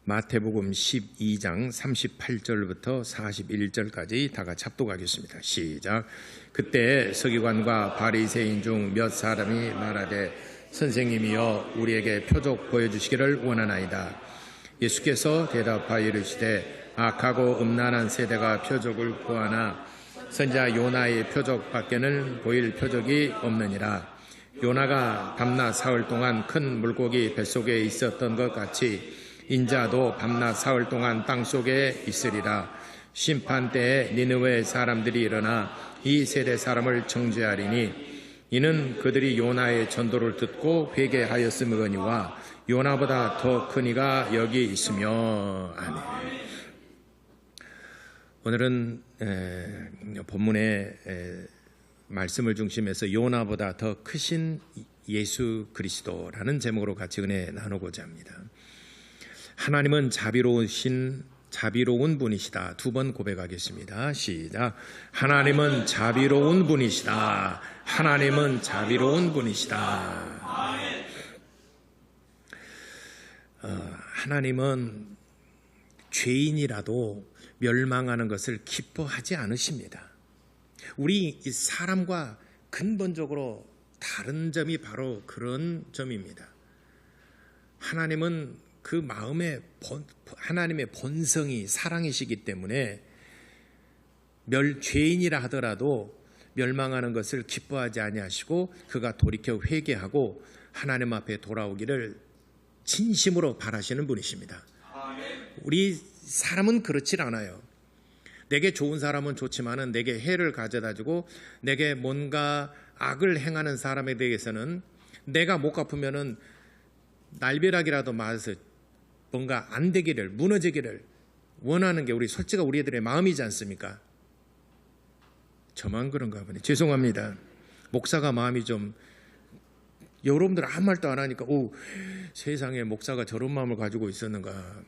마태복음 12장 38절부터 41절까지 다 같이 합독하겠습니다. 시작. 그때 서기관과 바리새인 중 몇 사람이 말하되 선생님이여 우리에게 표적 보여주시기를 원하나이다. 예수께서 대답하여 이르시되 악하고 음란한 세대가 표적을 구하나 선지자 요나의 표적밖에는 보일 표적이 없느니라. 요나가 밤낮 사흘 동안 큰 물고기 뱃속에 있었던 것 같이 인자도 밤낮 사흘 동안 땅속에 있으리라. 심판 때에 니느웨 사람들이 일어나 이 세대 사람을 정죄하리니 이는 그들이 요나의 전도를 듣고 회개하였음이거니와 요나보다 더 큰 이가 여기 있으며. 아멘. 오늘은 본문의 말씀을 중심해서 요나보다 더 크신 예수 그리스도라는 제목으로 같이 은혜 나누고자 합니다. 하나님은 자비로운 분이시다. 두 번 고백하겠습니다. 시작. 하나님은 자비로운 분이시다. 하나님은 자비로운 분이시다. 하나님은 죄인이라도 멸망하는 것을 기뻐하지 않으십니다. 우리 사람과 근본적으로 다른 점이 바로 그런 점입니다. 하나님은 그 마음의 하나님의 본성이 사랑이시기 때문에 죄인이라 하더라도 멸망하는 것을 기뻐하지 아니하시고 그가 돌이켜 회개하고 하나님 앞에 돌아오기를 진심으로 바라시는 분이십니다. 우리 사람은 그렇지 않아요. 내게 좋은 사람은 좋지만은 내게 해를 가져다주고 내게 뭔가 악을 행하는 사람에 대해서는 내가 못 갚으면은 날벼락이라도 맞아서 뭔가 안 되기를, 무너지기를 원하는 게 솔직히 우리 애들의 마음이지 않습니까? 저만 그런가 보네. 죄송합니다. 목사가 마음이 좀, 여러분들 아무 말도 안 하니까 세상에 목사가 저런 마음을 가지고 있었는가.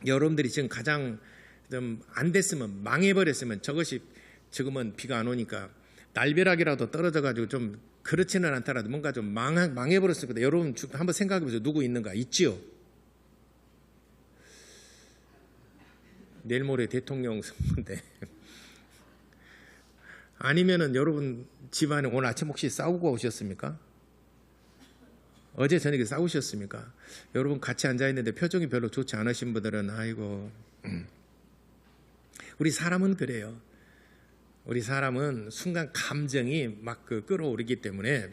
여러분들이 지금 가장 좀 안 됐으면, 망해버렸으면, 저것이 지금은 비가 안 오니까 날벼락이라도 떨어져가지고 좀 그렇지는 않더라도 뭔가 좀 망해버렸을 거다. 여러분 한번 생각해보세요. 누구 있는가? 있지요? 내일 모레 대통령 선거인데 아니면은 여러분 집안에 오늘 아침 혹시 싸우고 오셨습니까? 어제 저녁에 싸우셨습니까? 여러분 같이 앉아있는데 표정이 별로 좋지 않으신 분들은 아이고. 우리 사람은 그래요. 우리 사람은 순간 감정이 막 끌어오르기 때문에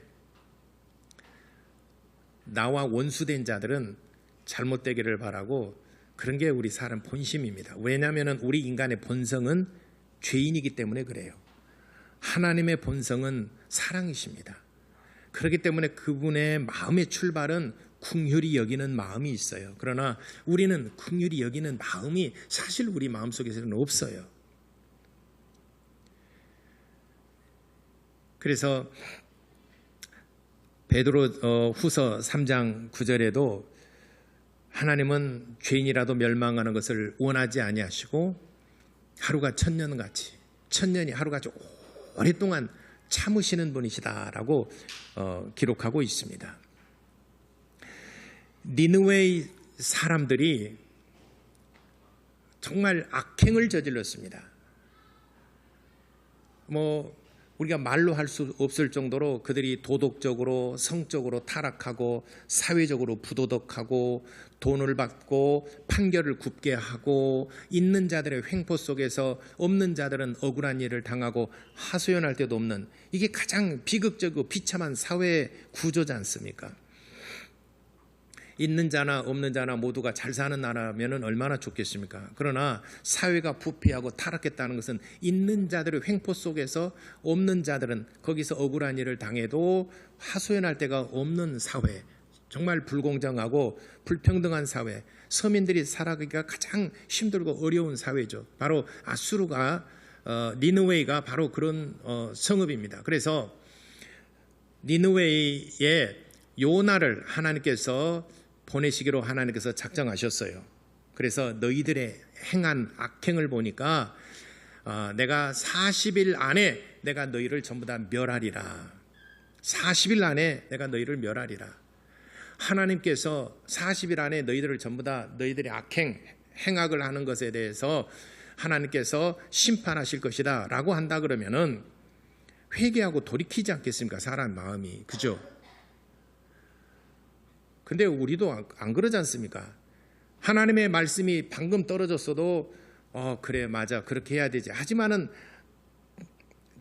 나와 원수된 자들은 잘못되기를 바라고 그런 게 우리 사람 본심입니다. 왜냐하면 우리 인간의 본성은 죄인이기 때문에 그래요. 하나님의 본성은 사랑이십니다. 그렇기 때문에 그분의 마음의 출발은 긍휼히 여기는 마음이 있어요. 그러나 우리는 긍휼히 여기는 마음이 사실 우리 마음속에서는 없어요. 그래서 베드로 후서 3장 9절에도 하나님은 죄인이라도 멸망하는 것을 원하지 아니하시고 하루가 천년같이, 천년이 하루같이 오랫동안 참으시는 분이시다라고 기록하고 있습니다. 니느웨 사람들이 정말 악행을 저질렀습니다. 우리가 말로 할 수 없을 정도로 그들이 도덕적으로, 성적으로 타락하고 사회적으로 부도덕하고 돈을 받고 판결을 굽게 하고 있는 자들의 횡포 속에서 없는 자들은 억울한 일을 당하고 하소연할 데도 없는, 이게 가장 비극적이고 비참한 사회 구조지 않습니까? 있는 자나 없는 자나 모두가 잘 사는 나라면 얼마나 좋겠습니까? 그러나 사회가 부패하고 타락했다는 것은 있는 자들의 횡포 속에서 없는 자들은 거기서 억울한 일을 당해도 하소연할 데가 없는 사회, 정말 불공정하고 불평등한 사회, 서민들이 살아가기가 가장 힘들고 어려운 사회죠. 바로 아수르가 니느웨가 바로 그런 성읍입니다. 그래서 니느웨의 요나를 하나님께서 보내시기로 하나님께서 작정하셨어요. 그래서 너희들의 행한 악행을 보니까 내가 40일 안에 내가 너희를 전부 다 멸하리라. 40일 안에 내가 너희를 멸하리라. 하나님께서 40일 안에 너희들을 전부 다 너희들의 행악을 하는 것에 대해서 하나님께서 심판하실 것이다 라고 한다 그러면은 회개하고 돌이키지 않겠습니까? 사람 마음이. 그죠? 근데 우리도 안 그러지 않습니까? 하나님의 말씀이 방금 떨어졌어도 그래 맞아 그렇게 해야 되지. 하지만은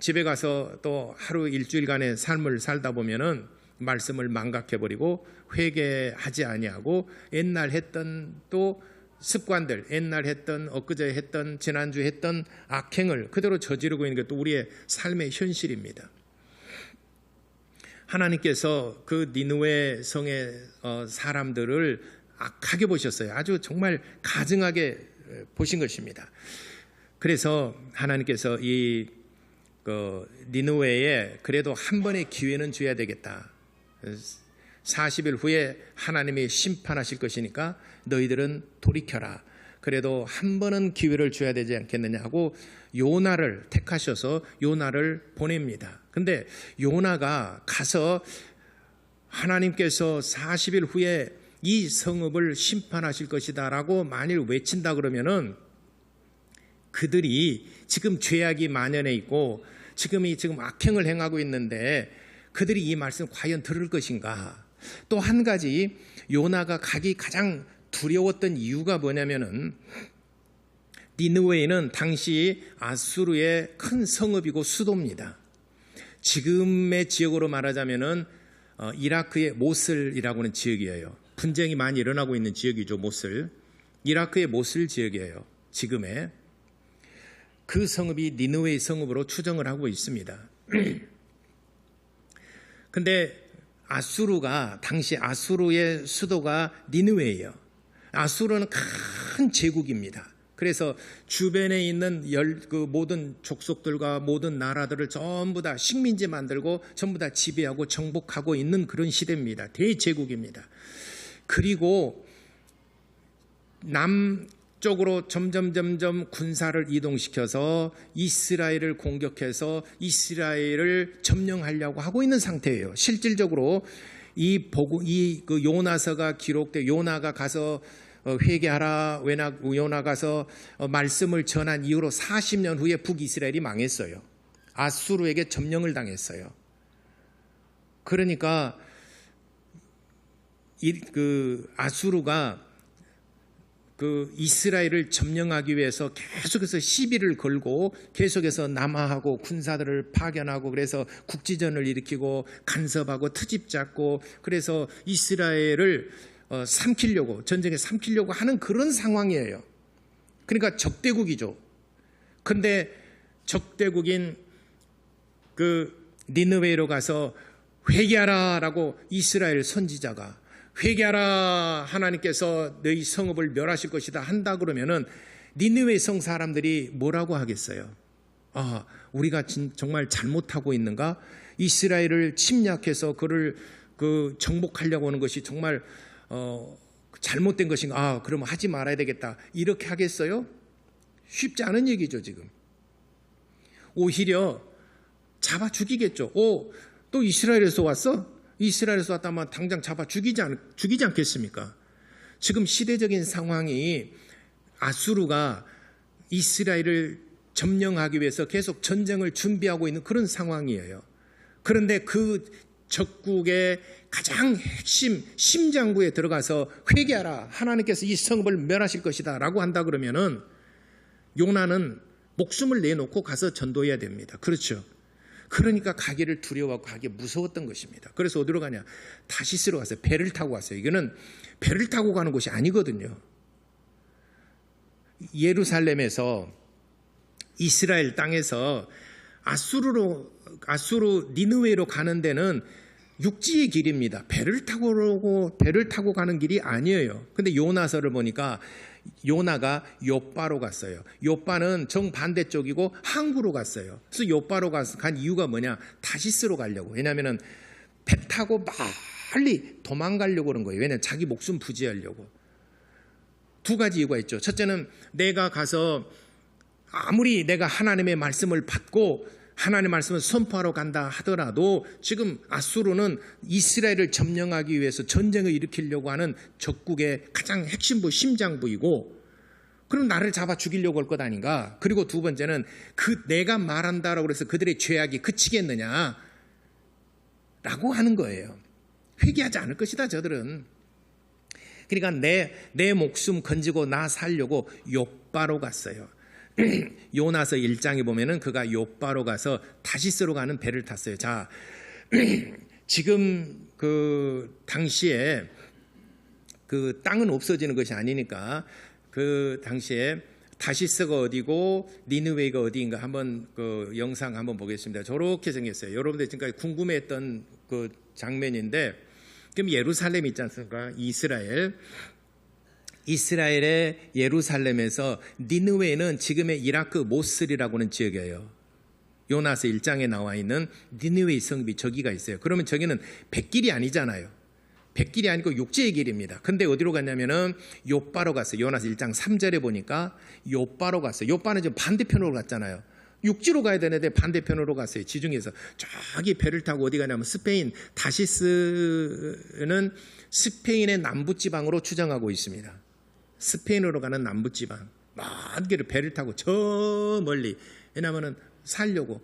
집에 가서 또 하루 일주일간의 삶을 살다 보면은 말씀을 망각해버리고 회개하지 아니하고 옛날 했던 또 습관들, 옛날 했던 엊그제 했던 지난주 했던 악행을 그대로 저지르고 있는 게 또 우리의 삶의 현실입니다. 하나님께서 그 니느웨 성의 사람들을 악하게 보셨어요. 아주 정말 가증하게 보신 것입니다. 그래서 하나님께서 이 니느웨에 그래도 한 번의 기회는 줘야 되겠다. 40일 후에 하나님이 심판하실 것이니까 너희들은 돌이켜라. 그래도 한 번은 기회를 줘야 되지 않겠느냐 하고 요나를 택하셔서 요나를 보냅니다. 근데 요나가 가서 하나님께서 40일 후에 이 성읍을 심판하실 것이다 라고 만일 외친다 그러면은 그들이 지금 죄악이 만연해 있고 지금 악행을 행하고 있는데 그들이 이 말씀 과연 들을 것인가? 또 한 가지 요나가 가기 가장 두려웠던 이유가 뭐냐면은 니느웨는 당시 아수르의 큰 성읍이고 수도입니다. 지금의 지역으로 말하자면은 이라크의 모슬이라고 하는 지역이에요. 분쟁이 많이 일어나고 있는 지역이죠. 모슬. 이라크의 모슬 지역이에요. 지금의. 그 성읍이 니느웨의 성읍으로 추정을 하고 있습니다. 근데 당시 아수르의 수도가 니느웨예요. 아수르는 큰 제국입니다. 그래서 주변에 있는 모든 족속들과 모든 나라들을 전부 다 식민지 만들고 전부 다 지배하고 정복하고 있는 그런 시대입니다. 대제국입니다. 그리고 남쪽으로 점점 군사를 이동시켜서 이스라엘을 공격해서 이스라엘을 점령하려고 하고 있는 상태예요. 실질적으로 그 요나서가 기록돼 요나가 가서 회개하라 요나 가서 말씀을 전한 이후로 40년 후에 북이스라엘이 망했어요. 아수르에게 점령을 당했어요. 그러니까 아수르가 그 이스라엘을 점령하기 위해서 계속해서 시비를 걸고 계속해서 남하하고 군사들을 파견하고 그래서 국지전을 일으키고 간섭하고 트집 잡고 그래서 이스라엘을 전쟁에 삼키려고 하는 그런 상황이에요. 그러니까 적대국이죠. 그런데 적대국인 그 니느웨로 가서 회개하라라고 이스라엘 선지자가 회개하라 하나님께서 너희 성읍을 멸하실 것이다 한다 그러면은 니느웨 성 사람들이 뭐라고 하겠어요? 우리가 정말 잘못하고 있는가? 이스라엘을 침략해서 그를 정복하려고 하는 것이 정말 잘못된 것인가? 그러면 하지 말아야 되겠다. 이렇게 하겠어요? 쉽지 않은 얘기죠, 지금. 오히려 잡아 죽이겠죠. 또 이스라엘에서 왔어? 이스라엘에서 왔다면 당장 잡아 죽이지 않겠습니까? 지금 시대적인 상황이 아수르가 이스라엘을 점령하기 위해서 계속 전쟁을 준비하고 있는 그런 상황이에요. 그런데 그 적국의 가장 핵심 심장부에 들어가서 회개하라 하나님께서 이 성읍을 멸하실 것이다 라고 한다 그러면은 요나는 목숨을 내놓고 가서 전도해야 됩니다. 그렇죠. 그러니까 가기를 두려워하고 가기 무서웠던 것입니다. 그래서 어디로 가냐? 다시스로 갔어요. 배를 타고 갔어요. 이거는 배를 타고 가는 곳이 아니거든요. 예루살렘에서 이스라엘 땅에서 아수르 니느웨로 가는 데는 육지의 길입니다. 배를 타고 가는 길이 아니에요. 근데 요나서를 보니까 요나가 요빠로 갔어요. 요빠는 정반대쪽이고 항구로 갔어요. 그래서 요빠로 간 이유가 뭐냐? 다시스로 가려고. 왜냐하면 배 타고 빨리 도망가려고 그런 거예요. 왜냐하면 자기 목숨 부지하려고. 두 가지 이유가 있죠. 첫째는 내가 가서 아무리 내가 하나님의 말씀을 받고 하나님의 말씀을 선포하러 간다 하더라도 지금 아수르는 이스라엘을 점령하기 위해서 전쟁을 일으키려고 하는 적국의 가장 핵심부 심장부이고, 그럼 나를 잡아 죽이려고 할 것 아닌가. 그리고 두 번째는 내가 말한다라고 해서 그들의 죄악이 그치겠느냐 라고 하는 거예요. 회개하지 않을 것이다 저들은. 그러니까 내 목숨 건지고 나 살려고 욥바로 갔어요. 요나서 1장에 보면은 그가 욥바로 가서 다시스로 가는 배를 탔어요. 자, 지금 그 당시에 그 땅은 없어지는 것이 아니니까 그 당시에 다시스가 어디고 니느웨가 어디인가 한번 그 영상 한번 보겠습니다. 저렇게 생겼어요. 여러분들 지금까지 궁금해했던 그 장면인데, 그럼 예루살렘 있지 않습니까? 이스라엘의 예루살렘에서 니느웨는 지금의 이라크 모슬이라고 하는 지역이에요. 요나서 1장에 나와 있는 니느웨 성읍이 저기가 있어요. 그러면 저기는 백길이 아니잖아요. 백길이 아니고 육지의 길입니다. 근데 어디로 갔냐면은 욥바로 갔어요. 요나서 1장 3절에 보니까 욥바로 갔어요. 욥바는 지금 반대편으로 갔잖아요. 육지로 가야 되는데 반대편으로 갔어요. 지중해에서 저기 배를 타고 어디 가냐면 스페인 다시스는 스페인의 남부지방으로 추정하고 있습니다. 스페인으로 가는 남부지방 먼 길을 배를 타고 저 멀리, 왜냐하면 살려고,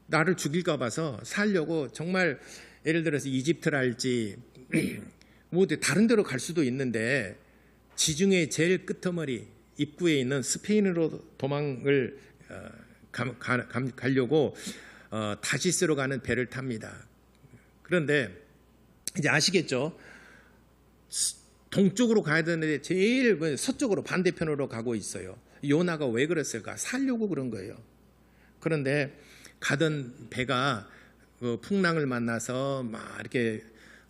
나를 죽일까 봐서 살려고, 정말 예를 들어서 이집트랄지 뭐 다른 데로 갈 수도 있는데 지중해 제일 끄트머리 입구에 있는 스페인으로 도망을 가려고 다시스로 가는 배를 탑니다. 그런데 이제 아시겠죠? 동쪽으로 가야 되는데 제일 서쪽으로 반대편으로 가고 있어요. 요나가 왜 그랬을까? 살려고 그런 거예요. 그런데 가던 배가 풍랑을 만나서 막 이렇게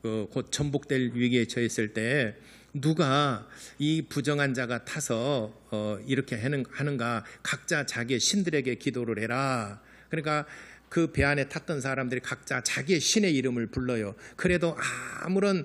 곧 전복될 위기에 처했을 때 누가 이 부정한 자가 타서 이렇게 하는가? 각자 자기의 신들에게 기도를 해라. 그러니까 그 배 안에 탔던 사람들이 각자 자기의 신의 이름을 불러요. 그래도 아무런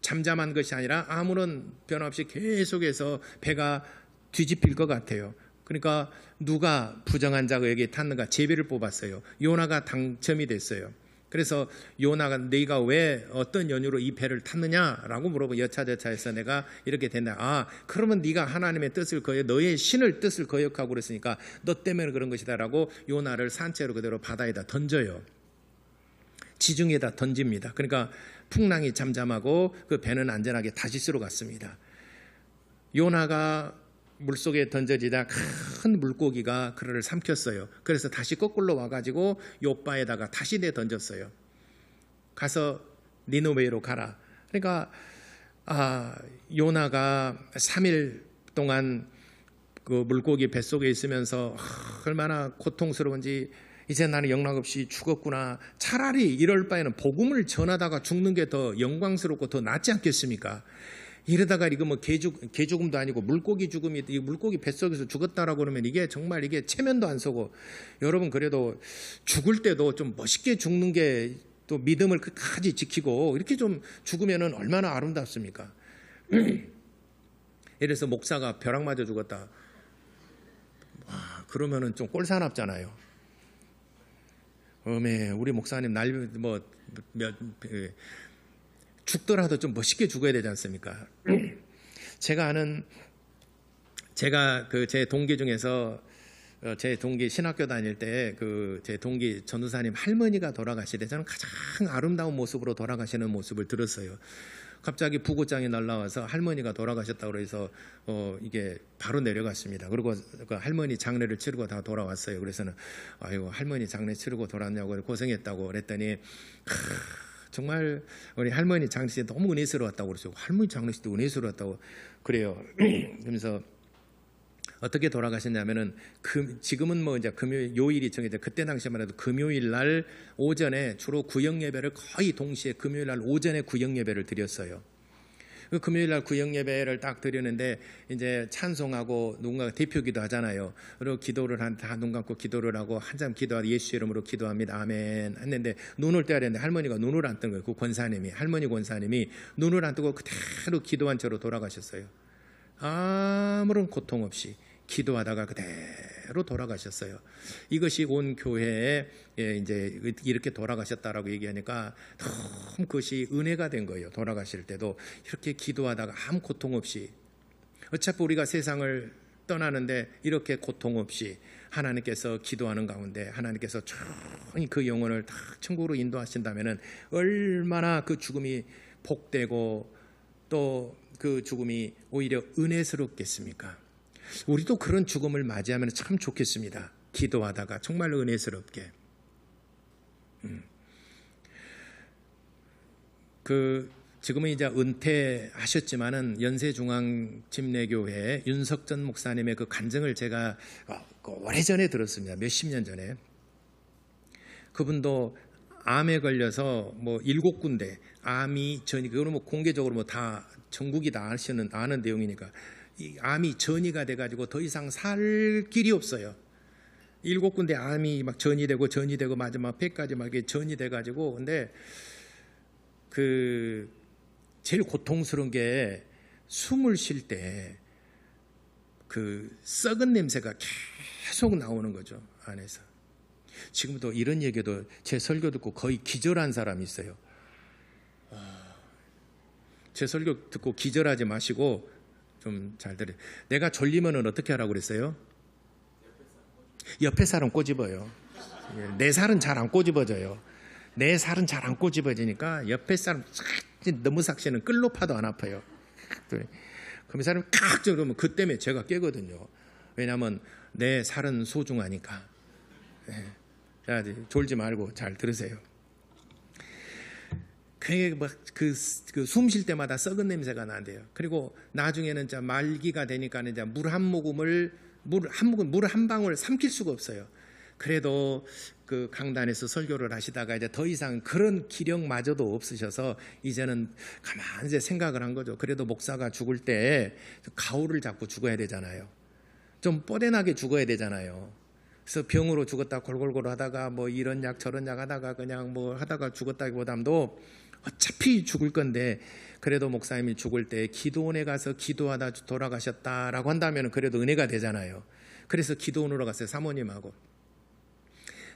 잠잠한 것이 아니라 아무런 변화 없이 계속해서 배가 뒤집힐 것 같아요. 그러니까 누가 부정한 자가 여기에 탔는가? 제비를 뽑았어요. 요나가 당첨이 됐어요. 그래서 요나가 네가 왜 어떤 연유로 이 배를 탔느냐라고 물어보고 여차저차해서 내가 이렇게 된다. 그러면 네가 하나님의 뜻을 거역, 너의 신을 뜻을 거역하고 그랬으니까 너 때문에 그런 것이다라고 요나를 산채로 그대로 바다에다 던져요. 지중해에다 던집니다. 그러니까 풍랑이 잠잠하고 그 배는 안전하게 다시스로 갔습니다. 요나가 물속에 던져지다 큰 물고기가 그를 삼켰어요. 그래서 다시 거꾸로 와가지고 욥바에다가 다시 내던졌어요. 가서 니느웨로 가라. 그러니까 요나가 3일 동안 그 물고기 뱃속에 있으면서 얼마나 고통스러운지, 이제 나는 영락없이 죽었구나. 차라리 이럴 바에는 복음을 전하다가 죽는 게 더 영광스럽고 더 낫지 않겠습니까? 이러다가 이거 뭐 개 죽음도 아니고 물고기 죽음이, 물고기 뱃속에서 죽었다라고 그러면 이게 정말 이게 체면도 안 서고, 여러분 그래도 죽을 때도 좀 멋있게 죽는 게 또 믿음을 끝까지 지키고 이렇게 좀 죽으면은 얼마나 아름답습니까? 이래서 목사가 벼락 맞아 죽었다. 그러면은 좀 꼴사납잖아요. 우리 목사님 죽더라도 좀 멋있게 죽어야 되지 않습니까? 제가 제 동기 중에서 제 동기 신학교 다닐 때 제 동기 전도사님 할머니가 돌아가시대. 저는 가장 아름다운 모습으로 돌아가시는 모습을 들었어요. 갑자기 부고장이 날라와서 할머니가 돌아가셨다고 해서 이게 바로 내려갔습니다. 그리고 그 할머니 장례를 치르고 다 돌아왔어요. 그래서는 아이고 할머니 장례 치르고 돌아왔냐고 고생했다고 그랬더니 정말 우리 할머니 장례식 때 너무 은혜스러웠다고 그랬어요. 할머니 장례식 때 은혜스러웠다고 그래요. 그러면서 어떻게 돌아가셨냐면은 지금은 뭐 이제 금요일 요일이 정해져, 그때 당시만 해도 금요일 날 오전에 주로 구역 예배를 거의 동시에 금요일 날 오전에 구역 예배를 드렸어요. 그 금요일 날 구역 예배를 딱 드렸는데 이제 찬송하고 누군가 대표기도 하잖아요. 그리고 기도를 다 눈 감고 기도를 하고 한참 기도하고 예수 이름으로 기도합니다. 아멘 했는데 눈을 떠야 되는데 할머니가 눈을 안 뜬 거예요. 그 할머니 권사님이 눈을 안 뜨고 그대로 기도한 채로 돌아가셨어요. 아무런 고통 없이 기도하다가 그대로 그대로 돌아가셨어요. 이것이 온 교회에 이제 이렇게 돌아가셨다라고 얘기하니까 너무 그것이 은혜가 된 거예요. 돌아가실 때도 이렇게 기도하다가 아무 고통 없이, 어차피 우리가 세상을 떠나는데 이렇게 고통 없이 하나님께서 기도하는 가운데 하나님께서 조용히 그 영혼을 다 천국으로 인도하신다면 얼마나 그 죽음이 복되고 또 그 죽음이 오히려 은혜스럽겠습니까? 우리도 그런 죽음을 맞이하면 참 좋겠습니다. 기도하다가 정말 은혜스럽게. 지금은 이제 은퇴하셨지만은 연세중앙집례교회 윤석전 목사님의 그 간증을 제가 오래전에 들었습니다. 몇십 년 전에. 그분도 암에 걸려서 뭐 7군데 암이 전이, 그거는 뭐 공개적으로 뭐 다 전국이 다 아는 내용이니까, 이 암이 전이가 돼가지고 더 이상 살 길이 없어요. 7군데 암이 막 전이되고 마지막 폐까지 막 이게 전이 돼가지고, 근데 제일 고통스러운 게 숨을 쉴 때 그 썩은 냄새가 계속 나오는 거죠, 안에서. 지금도 이런 얘기도, 제 설교 듣고 거의 기절한 사람이 있어요. 제 설교 듣고 기절하지 마시고 좀 잘 들으세요. 내가 졸리면 어떻게 하라고 그랬어요? 옆에 살은 꼬집어요. 내 살은 잘 안 꼬집어져요. 내 살은 잘 안 꼬집어지니까 옆에 사람 너무 삭시는 끌로 파도 안 아파요. 그럼 이 사람이 칵 그러면 그 때문에 제가 깨거든요. 왜냐하면 내 살은 소중하니까. 자, 졸지 말고 잘 들으세요. 그 숨 쉴 때마다 썩은 냄새가 난대요. 그리고 나중에는 말기가 되니까 이제 물 한 방울 삼킬 수가 없어요. 그래도 그 강단에서 설교를 하시다가 이제 더 이상 그런 기력마저도 없으셔서 이제는 가만히 이제 생각을 한 거죠. 그래도 목사가 죽을 때 가오를 잡고 죽어야 되잖아요. 좀 뽀대나게 죽어야 되잖아요. 그래서 병으로 죽었다 골골골 하다가 뭐 이런 약 저런 약 하다가 그냥 뭐 하다가 죽었다기보다도 어차피 죽을 건데, 그래도 목사님이 죽을 때 기도원에 가서 기도하다 돌아가셨다라고 한다면 그래도 은혜가 되잖아요. 그래서 기도원으로 갔어요, 사모님하고.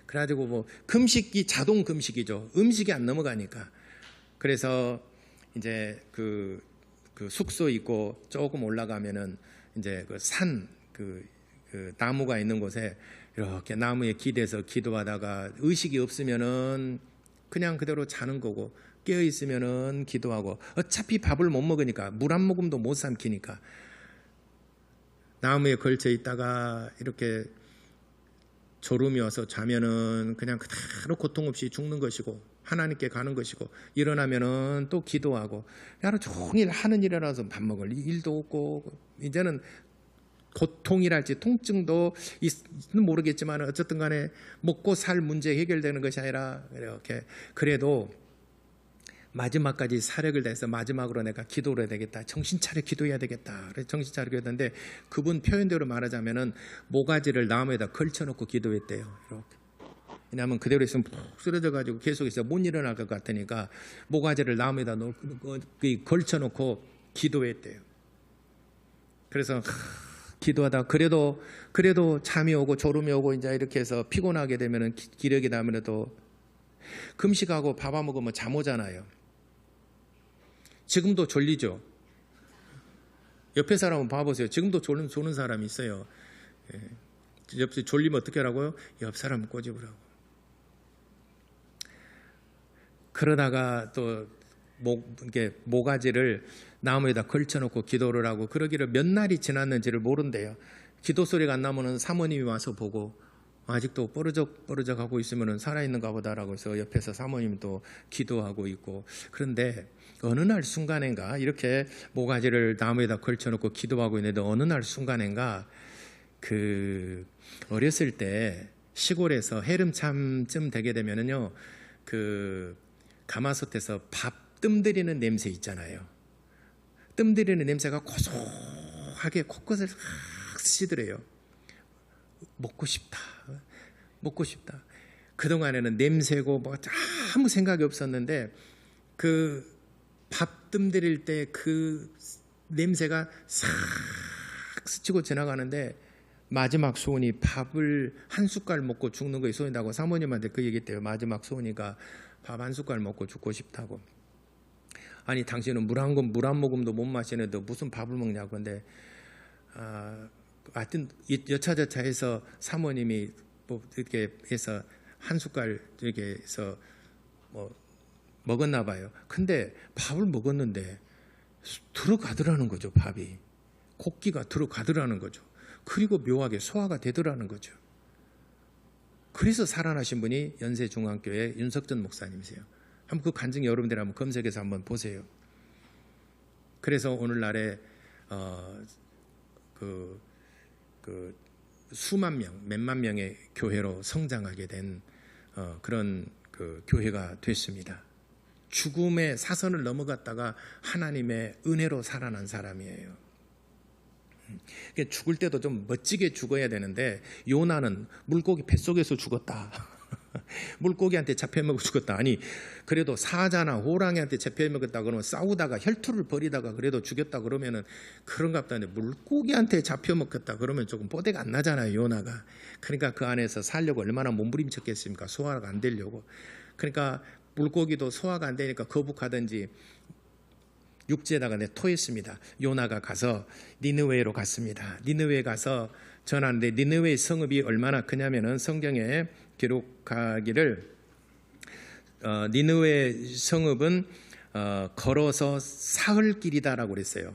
그래가지고 뭐 금식이 자동 금식이죠. 음식이 안 넘어가니까. 그래서 이제 그 숙소 있고 조금 올라가면은 이제 그 나무가 있는 곳에 이렇게 나무에 기대서 기도하다가 의식이 없으면은 그냥 그대로 자는 거고, 깨어 있으면은 기도하고, 어차피 밥을 못 먹으니까 물 한 모금도 못 삼키니까 나무에 걸쳐 있다가 이렇게 졸음이 와서 자면은 그냥 그대로 고통 없이 죽는 것이고 하나님께 가는 것이고, 일어나면은 또 기도하고, 하루 종일 하는 일이라서 밥 먹을 일도 없고, 이제는 고통이랄지 통증도 있는 모르겠지만 어쨌든 간에 먹고 살 문제 해결되는 것이 아니라 이렇게, 그래도 마지막까지 사력을 다해서 마지막으로 내가 기도를 해야 되겠다, 정신 차려 기도해야 되겠다, 그래서 정신 차려 기도했는데, 그분 표현대로 말하자면은 모가지를 나무에다 걸쳐놓고 기도했대요. 이렇게. 왜냐하면 그대로 있으면 푹 쓰러져가지고 계속해서 못 일어날 것 같으니까 모가지를 나무에다 걸쳐놓고 기도했대요. 그래서 기도하다 그래도 잠이 오고 졸음이 오고 이제 이렇게 해서 피곤하게 되면은 기력이 나면도 금식하고 밥 안 먹으면 잠 오잖아요. 지금도 졸리죠. 옆에 사람은 봐보세요. 지금도 조는 사람이 있어요. 옆에 졸리면 어떻게 하라고요? 옆 사람 꼬집으라고. 그러다가 또 모가지를 나무에다 걸쳐놓고 기도를 하고, 그러기를 몇 날이 지났는지를 모른대요. 기도 소리가 안 나면은 사모님이 와서 보고, 아직도 뻐르적 하고 있으면은 살아있는가 보다라고 해서 옆에서 사모님이 또 기도하고 있고. 그런데 어느 날 순간인가 이렇게 모가지를 나무에다 걸쳐놓고 기도하고 있는데, 어느 날 순간인가 어렸을 때 시골에서 해름참쯤 되게 되면은요, 가마솥에서 밥 뜸들이는 냄새 있잖아요. 뜸들이는 냄새가 고소하게 코끝을 확 스치더래요. 먹고 싶다. 그동안에는 냄새고 뭐 아무 생각이 없었는데, 밥 뜸들일 때 그 냄새가 싹 스치고 지나가는데 마지막 소원이 밥을 한 숟갈 먹고 죽는 거에 소원이라고 사모님한테 그 얘기했대요. 마지막 소원이가 밥 한 숟갈 먹고 죽고 싶다고. 아니 당신은 물 한 모금도 못 마시는데 무슨 밥을 먹냐고. 근데 하여튼 여차저차해서 사모님이 뭐 이렇게 해서 한 숟갈 이렇게 해서 뭐 먹었나 봐요. 근데 밥을 먹었는데 들어가더라는 거죠. 밥이 곡기가 들어가더라는 거죠. 그리고 묘하게 소화가 되더라는 거죠. 그래서 살아나신 분이 연세중앙교회 윤석전 목사님이세요. 한번 그 간증 여러분들 한번 검색해서 한번 보세요. 그래서 오늘날에 수만 명, 몇만 명의 교회로 성장하게 된 그런 그 교회가 됐습니다. 죽음의 사선을 넘어갔다가 하나님의 은혜로 살아난 사람이에요. 죽을 때도 좀 멋지게 죽어야 되는데 요나는 물고기 뱃속에서 죽었다. 물고기한테 잡혀먹고 죽었다. 아니 그래도 사자나 호랑이한테 잡혀먹었다 그러면 싸우다가 혈투를 벌이다가 그래도 죽였다 그러면은 그런갑다. 하는데 물고기한테 잡혀먹었다 그러면 조금 뽀대가 안 나잖아요. 요나가. 그러니까 그 안에서 살려고 얼마나 몸부림쳤겠습니까? 소화가 안 되려고. 그러니까 물고기도 소화가 안 되니까 거북하든지 육지에다가 토했습니다. 요나가 가서 니느웨로 갔습니다. 니느웨에 가서 전하는데 니느웨 성읍이 얼마나 크냐면은 성경에 기록하기를 니느웨 성읍은 걸어서 사흘길이다라고 그랬어요.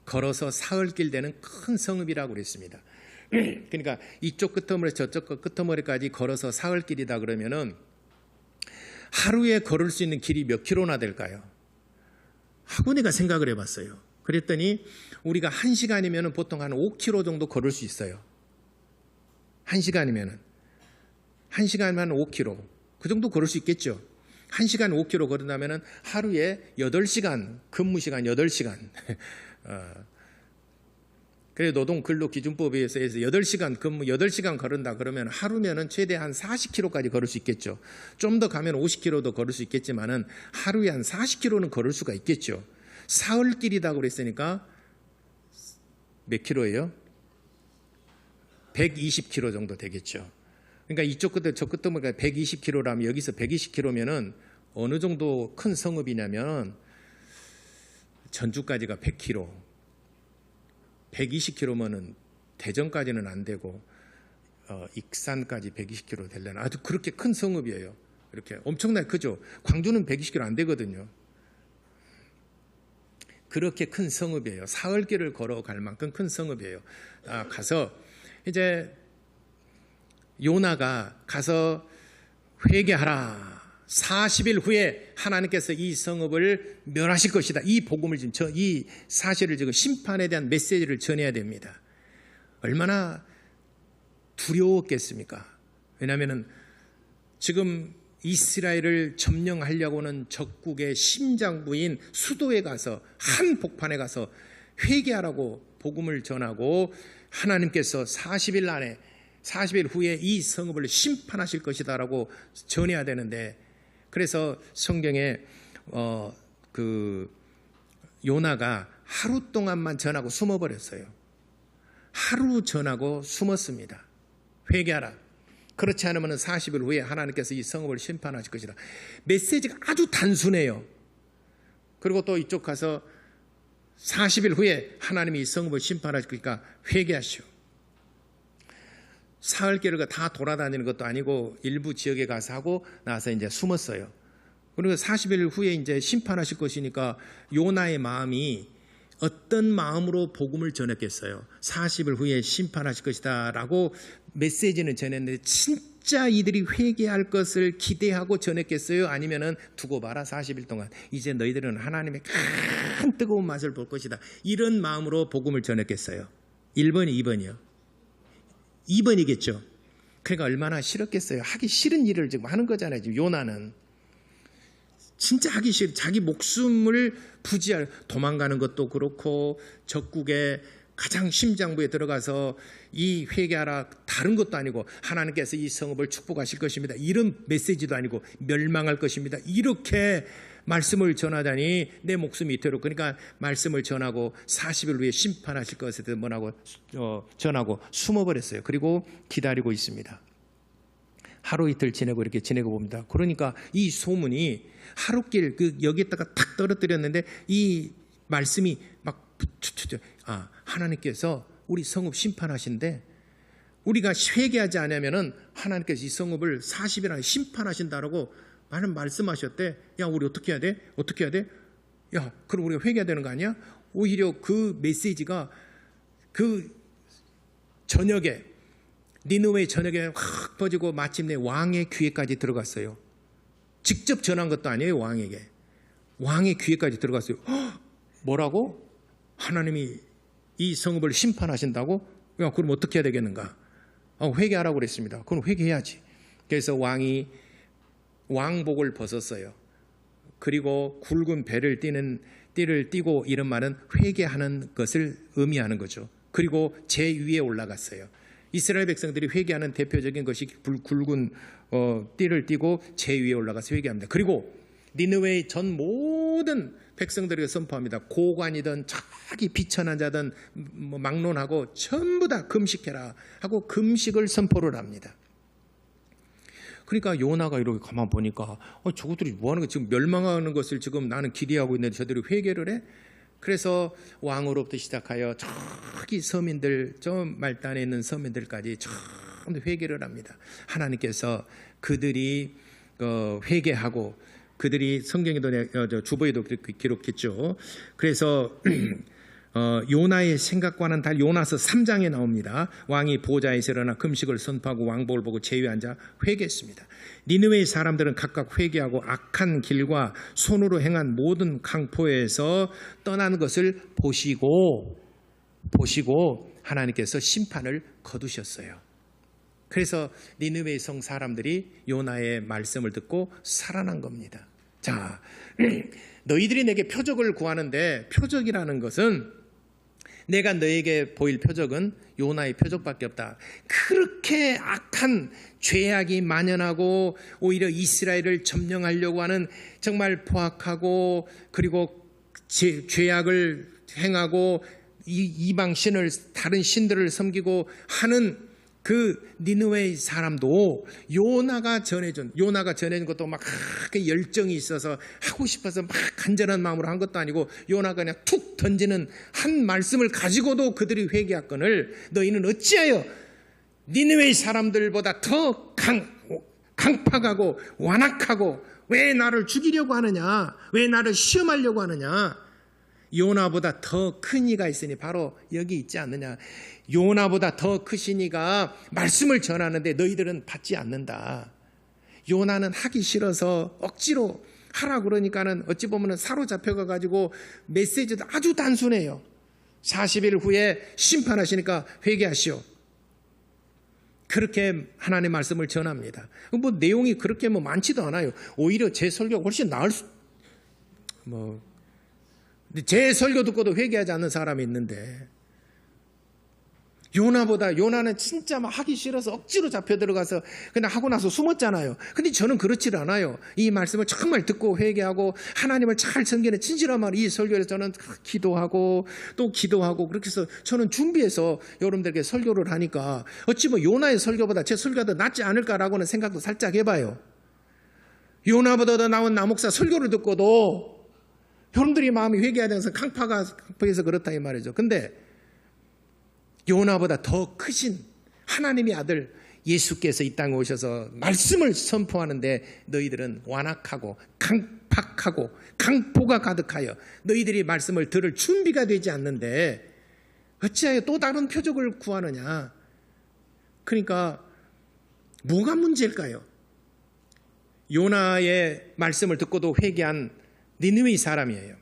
걸어서 사흘길 되는 큰 성읍이라고 그랬습니다. 그러니까 이쪽 끝머리에서 저쪽 끝머리까지 걸어서 사흘길이다 그러면은 하루에 걸을 수 있는 길이 몇 킬로나 될까요? 하고 내가 생각을 해봤어요. 그랬더니 우리가 1시간이면 보통 한 5km 정도 걸을 수 있어요. 1시간이면 5km 그 정도 걸을 수 있겠죠. 1시간 5km 걸은다면 하루에 8시간 근무시간 8시간 그래 노동근로기준법에 의해서 8시간 근무 8시간 걸은다 그러면 하루면은 최대 한 40km까지 걸을 수 있겠죠. 좀 더 가면 50km도 걸을 수 있겠지만은 하루에 한 40km는 걸을 수가 있겠죠. 사흘길이다 그랬으니까 몇 킬로예요? 120km 정도 되겠죠. 그러니까 이쪽 끝에 저 끝머리가 120km라면 여기서 120km면은 어느 정도 큰 성읍이냐면 전주까지가 100km. 120km면은 대전까지는 안 되고 익산까지 120km 되려나 아주 그렇게 큰 성읍이에요. 이렇게 엄청나게 크죠. 광주는 120km 안 되거든요. 그렇게 큰 성읍이에요. 사흘길을 걸어갈 만큼 큰 성읍이에요. 가서 이제 요나가 가서 회개하라. 40일 후에 하나님께서 이 성읍을 멸하실 것이다. 이 복음을 지금 이 사실을 지금 심판에 대한 메시지를 전해야 됩니다. 얼마나 두려웠겠습니까? 왜냐하면 지금 이스라엘을 점령하려고는 적국의 심장부인 수도에 가서 한복판에 가서 회개하라고 복음을 전하고 하나님께서 40일 후에 이 성읍을 심판하실 것이다라고 전해야 되는데 그래서 성경에 요나가 하루 동안만 전하고 숨어버렸어요. 하루 전하고 숨었습니다. 회개하라. 그렇지 않으면 40일 후에 하나님께서 이 성읍을 심판하실 것이다. 메시지가 아주 단순해요. 그리고 또 이쪽 가서 40일 후에 하나님이 이 성읍을 심판하실 거니까 회개하시오. 사흘길을 다 돌아다니는 것도 아니고 일부 지역에 가서 하고 나서 이제 숨었어요. 그리고 40일 후에 이제 심판하실 것이니까 요나의 마음이 어떤 마음으로 복음을 전했겠어요. 40일 후에 심판하실 것이다라고 메시지는 전했는데 진짜 이들이 회개할 것을 기대하고 전했겠어요? 아니면은 두고 봐라 40일 동안 이제 너희들은 하나님의 큰 뜨거운 맛을 볼 것이다. 이런 마음으로 복음을 전했겠어요? 1번이 2번이요. 2번이겠죠. 그러니까 얼마나 싫었겠어요. 하기 싫은 일을 지금 하는 거잖아요. 지금 요나는 진짜 하기 싫어. 자기 목숨을 부지할 도망가는 것도 그렇고 적국의 가장 심장부에 들어가서 이 회개하라 다른 것도 아니고 하나님께서 이 성읍을 축복하실 것입니다. 이런 메시지도 아니고 멸망할 것입니다. 이렇게 말씀을 전하다니 내 목숨이 이토록, 그러니까 말씀을 전하고 40일 후에 심판하실 것에 대해서 뭐라고 전하고 숨어버렸어요. 그리고 기다리고 있습니다. 하루 이틀 지내고 이렇게 지내고 봅니다. 그러니까 이 소문이 하루길 여기에다가 탁 떨어뜨렸는데 이 말씀이 막 하나님께서 우리 성읍 심판하신데 우리가 회개하지 않으면은 하나님께서 이 성읍을 40일 안에 심판하신다라고 많은 말씀하셨대. 야, 우리 어떻게 해야 돼? 어떻게 해야 돼? 야, 그럼 우리가 회개해야 되는 거 아니야? 오히려 그 메시지가 그 저녁에 니느웨 저녁에 확 퍼지고 마침내 왕의 귀에까지 들어갔어요. 직접 전한 것도 아니에요. 왕에게. 왕의 귀에까지 들어갔어요. 뭐라고? 하나님이 이 성읍을 심판하신다고? 야, 그럼 어떻게 해야 되겠는가? 회개하라고 그랬습니다. 그럼 회개해야지. 그래서 왕이 왕복을 벗었어요. 그리고 굵은 배를 띠를 띠고, 이런 말은 회개하는 것을 의미하는 거죠. 그리고 제 위에 올라갔어요. 이스라엘 백성들이 회개하는 대표적인 것이 굵은 띠를 띠고 제 위에 올라가서 회개합니다. 그리고 니느웨의 전 모든 백성들에게 선포합니다. 고관이든 자기 비천한 자든 막론하고 전부 다 금식해라 하고 금식을 선포를 합니다. 그러니까 요나가 이렇게 가만 보니까 저것들이 뭐하는 거야? 지금 멸망하는 것을 지금 나는 기대하고 있는데 저들이 회개를 해? 그래서 왕으로부터 시작하여 저기 서민들, 저 말단에 있는 서민들까지 전부 회개를 합니다. 하나님께서 그들이 회개하고, 그들이 성경에도 주보에도 기록했죠. 그래서 요나의 생각과는 달리 요나서 3장에 나옵니다. 왕이 보좌에서 일어나 금식을 선포하고 왕복을 보고 제위에 앉아 회개했습니다. 니느웨의 사람들은 각각 회개하고 악한 길과 손으로 행한 모든 강포에서 떠나는 것을 보시고 하나님께서 심판을 거두셨어요. 그래서 니느웨의 성 사람들이 요나의 말씀을 듣고 살아난 겁니다. 자, 너희들이 내게 표적을 구하는데, 표적이라는 것은 내가 너에게 보일 표적은 요나의 표적밖에 없다. 그렇게 악한 죄악이 만연하고 오히려 이스라엘을 점령하려고 하는 정말 포악하고 그리고 죄악을 행하고 이방 신을, 다른 신들을 섬기고 하는 그 니느웨의 사람도 요나가 전해준 것도 막 열정이 있어서 하고 싶어서 막 간절한 마음으로 한 것도 아니고, 요나가 그냥 툭 던지는 한 말씀을 가지고도 그들이 회개하거늘 너희는 어찌하여 니느웨의 사람들보다 더 강팍하고 완악하고 왜 나를 죽이려고 하느냐, 왜 나를 시험하려고 하느냐. 요나보다 더 큰 이가 있으니 바로 여기 있지 않느냐. 요나보다 더 크신 이가 말씀을 전하는데 너희들은 받지 않는다. 요나는 하기 싫어서 억지로 하라고 그러니까는 어찌 보면 사로잡혀가 가지고 메시지도 아주 단순해요. 40일 후에 심판하시니까 회개하시오. 그렇게 하나님의 말씀을 전합니다. 뭐 내용이 그렇게 많지도 않아요. 오히려 제 설교가 훨씬 나을 제 설교 듣고도 회개하지 않는 사람이 있는데, 요나는 진짜 막 하기 싫어서 억지로 잡혀 들어가서 그냥 하고 나서 숨었잖아요. 근데 저는 그렇지 않아요. 이 말씀을 정말 듣고 회개하고 하나님을 잘 섬기는 진실한 말, 이 설교를 저는 기도하고 또 기도하고 그렇게 해서 저는 준비해서 여러분들에게 설교를 하니까 어찌 요나의 설교보다 제 설교가 더 낫지 않을까라고는 생각도 살짝 해봐요. 요나보다 더 나은 나목사 설교를 듣고도 여러분들이 마음이 회개하면서 강팍해서 그렇다 이 말이죠. 근데 요나보다 더 크신 하나님의 아들 예수께서 이 땅에 오셔서 말씀을 선포하는데 너희들은 완악하고 강팍하고 강포가 가득하여 너희들이 말씀을 들을 준비가 되지 않는데 어찌하여 또 다른 표적을 구하느냐. 그러니까 뭐가 문제일까요? 요나의 말씀을 듣고도 회개한 니느웨 사람이에요.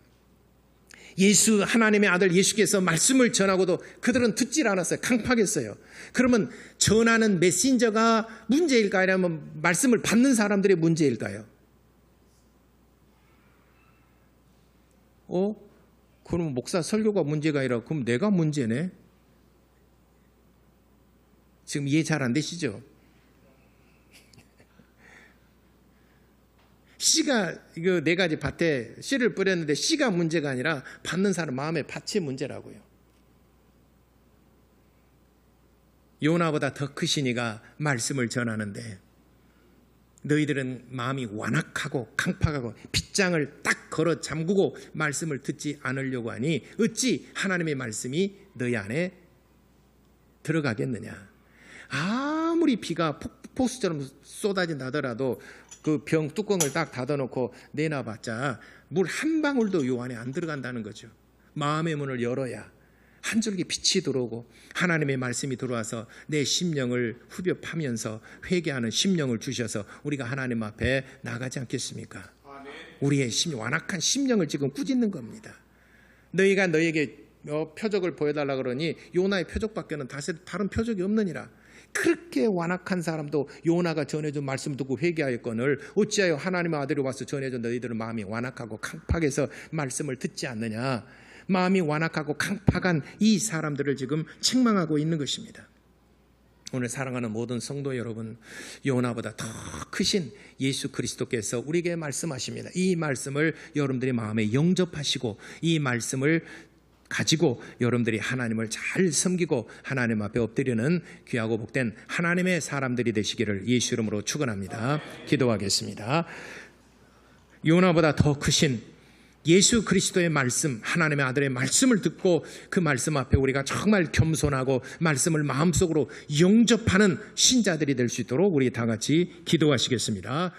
하나님의 아들 예수께서 말씀을 전하고도 그들은 듣질 않았어요. 강팍했어요. 그러면 전하는 메신저가 문제일까요? 아니면 말씀을 받는 사람들의 문제일까요? 그럼 목사 설교가 문제가 아니라 그럼 내가 문제네? 지금 이해 잘 안 되시죠? 씨가 이거 4가지 밭에 씨를 뿌렸는데 씨가 문제가 아니라 받는 사람 마음의 밭이 문제라고요. 요나보다 더 크신 이가 말씀을 전하는데 너희들은 마음이 완악하고 강팍하고 빗장을 딱 걸어 잠그고 말씀을 듣지 않으려고 하니 어찌 하나님의 말씀이 너희 안에 들어가겠느냐. 아무리 비가 폭포수처럼 쏟아진다 하더라도 그 병 뚜껑을 딱 닫아놓고 내놔봤자 물 한 방울도 요 안에 안 들어간다는 거죠. 마음의 문을 열어야 한 줄기 빛이 들어오고 하나님의 말씀이 들어와서 내 심령을 후벼 파면서 회개하는 심령을 주셔서 우리가 하나님 앞에 나가지 않겠습니까? 우리의 완악한 심령을 지금 꾸짖는 겁니다. 너희가 너에게 표적을 보여달라 그러니 요나의 표적밖에는 다른 표적이 없느니라. 그렇게 완악한 사람도 요나가 전해준 말씀 듣고 회개하였거늘 어찌하여 하나님의 아들이 와서 전해준 너희들은 마음이 완악하고 강팍해서 말씀을 듣지 않느냐. 마음이 완악하고 강팍한 이 사람들을 지금 책망하고 있는 것입니다. 오늘 사랑하는 모든 성도 여러분, 요나보다 더 크신 예수 그리스도께서 우리에게 말씀하십니다. 이 말씀을 여러분들의 마음에 영접하시고 이 말씀을 가지고 여러분들이 하나님을 잘 섬기고 하나님 앞에 엎드리는 귀하고 복된 하나님의 사람들이 되시기를 예수 이름으로 축원합니다. 기도하겠습니다. 요나보다 더 크신 예수 그리스도의 말씀, 하나님의 아들의 말씀을 듣고 그 말씀 앞에 우리가 정말 겸손하고 말씀을 마음속으로 영접하는 신자들이 될 수 있도록 우리 다 같이 기도하시겠습니다.